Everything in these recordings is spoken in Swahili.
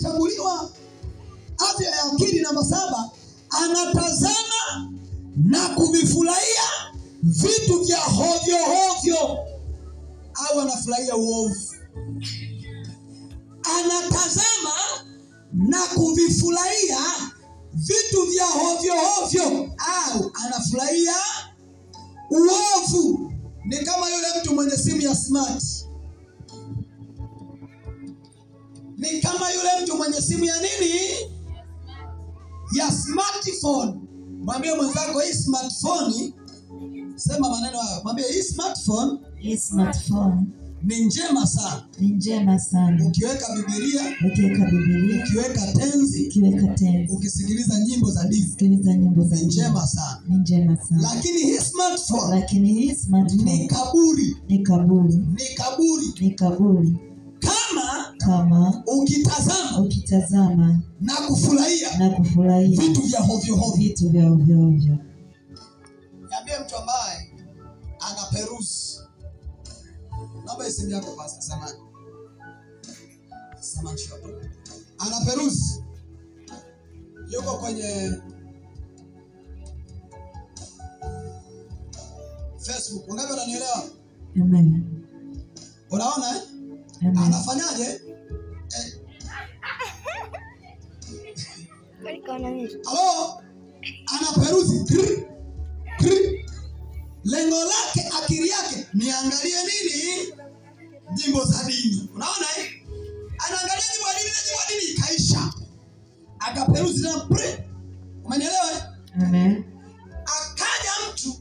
Shambuliwa afya ya akili. Namba 7, anatazama na kuvifurahia vitu vya hovyo hovyo, au anafurahia uovu. Anatazama na kuvifurahia vitu vya hovyo hovyo, au anafurahia uovu. Ni kama yule mtu mwenye simu ya smart. Ni kama yule mtu mwenye simu ya nini? Ya smartphone. Mwambie mwenzako hii smartphone, sema maneno hayo. Mwambie hii smartphone ni njema sana. Ni njema sana. Ukiweka Biblia, ukiweka tenzi, ukisikiliza nyimbo za dini, ni njema sana. Ni njema sana. Lakini hii smartphone ni kaburi. Ni kaburi. Ni kaburi. Ni kaburi. Kama ukitazama na kufurahia vitu vya hovyo hovyo. Vitu vya hovyo hovyo. Niambie mtu ambaye anaperuzi. Naomba isimu yako pasta samani. Samani shoto. Anaperuzi. Yuko kwenye Facebook. Ungapi unanielewa? Amen. Unaona eh? Amen. Anafanyaje? Halo? Anaperuzi. Lengo lake, akili yake niangalie nini? Nyimbo za dini. Unaona eh? Anaangalia nyimbo za dini kaisha. Akaperuzi na pre. Umenielewa eh? Amen. Akaja mtu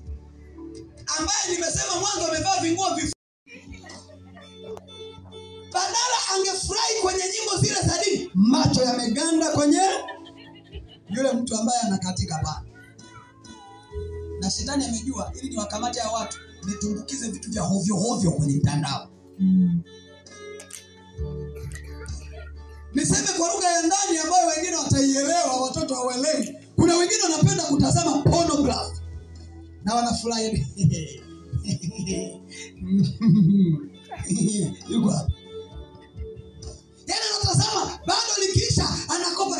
ambaye nimesema mwanzo amevaa vinguo vifu. Badala angefurahi kwenye nyimbo zile za dini, macho yameganda kwenye yule mtu ambaye anakatika pale. Na shetani amejua ili niwakamate ya watu, nitumbukize vitu vya hovyo hovyo kwenye mtandao. Niseme kwa lugha ya ndani ambayo wengine wataielewa, watoto hawaelewi. Kuna wengine wanapenda kutazama pornography na wanafurahi. Yuko hapa. Yaani anatazama bado likiisha anakopa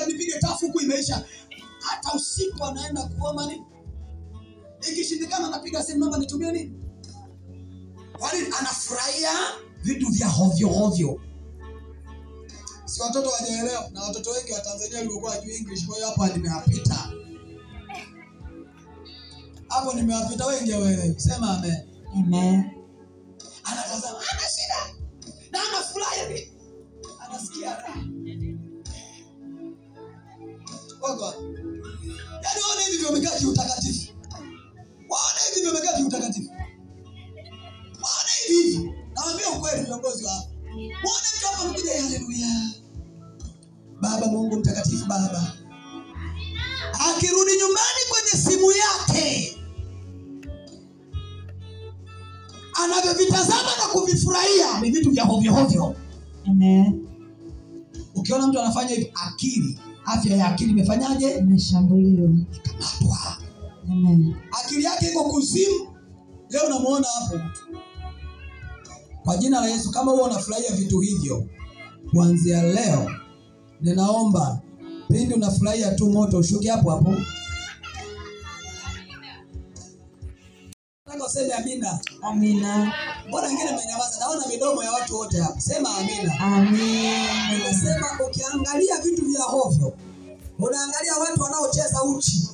nipige tafu huku imeisha. Hata usiku anaenda kuomba nini? Ikishindikana anapiga simu, naomba nitumie nini? Kwani anafurahia vitu vya hovyo hovyo. Si watoto wajaelewa, na watoto wengi wa Tanzania walikuwa hawajui English, kwa hiyo hapa nimewapita. Hapo nimewapita wengi wewe. Sema amen. Amen. Anatazama, ana shida. Na anafurahi. Anasikia raha. Wako. Yaani waone hivi wamekaa kiutakatifu. Waone hivi wamekaa kiutakatifu. Waone hivi. Naambia ukweli viongozi wa hapa. Waone mtu hapa anakuja haleluya. Baba Mungu mtakatifu Baba. Akirudi nyumbani kwenye simu yake, anavyovitazama na kuvifurahia ni vitu vya hovyo hovyo. Amen. Ukiona mtu anafanya hivi, akili, afya ya akili imefanyaje? Imeshambuliwa. Ikamatwa. Amen. Akili yake iko kuzimu. Leo unamuona hapo mtu. Kwa jina la Yesu, kama wewe unafurahia vitu hivyo, kuanzia leo ninaomba pindi unafurahia tu moto ushuke hapo hapo. Nataka useme amina. Amina. Mbona wengine mmenyamaza? Naona midomo ya watu wote hapa. Sema amina. Amen. Nimesema ukiangalia vitu vya hovyo, unaangalia watu wanaocheza uchi.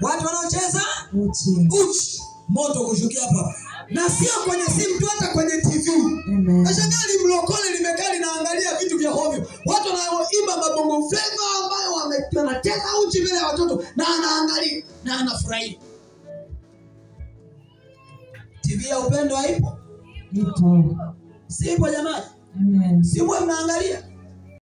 Watu wanaocheza uchi. Moto kushukia hapa. Na sio kwenye simu tu, hata kwenye TV. Amen. Nashangaa mlokole limekaa linaangalia vitu vya hovyo. Watu wanaoimba mabongo flava ambayo wanacheza uchi mbele ya watoto na anaangalia na anafurahi. TV ya upendo haipo? Ipo. Sipo jamani. Amen. Sipo mnaangalia.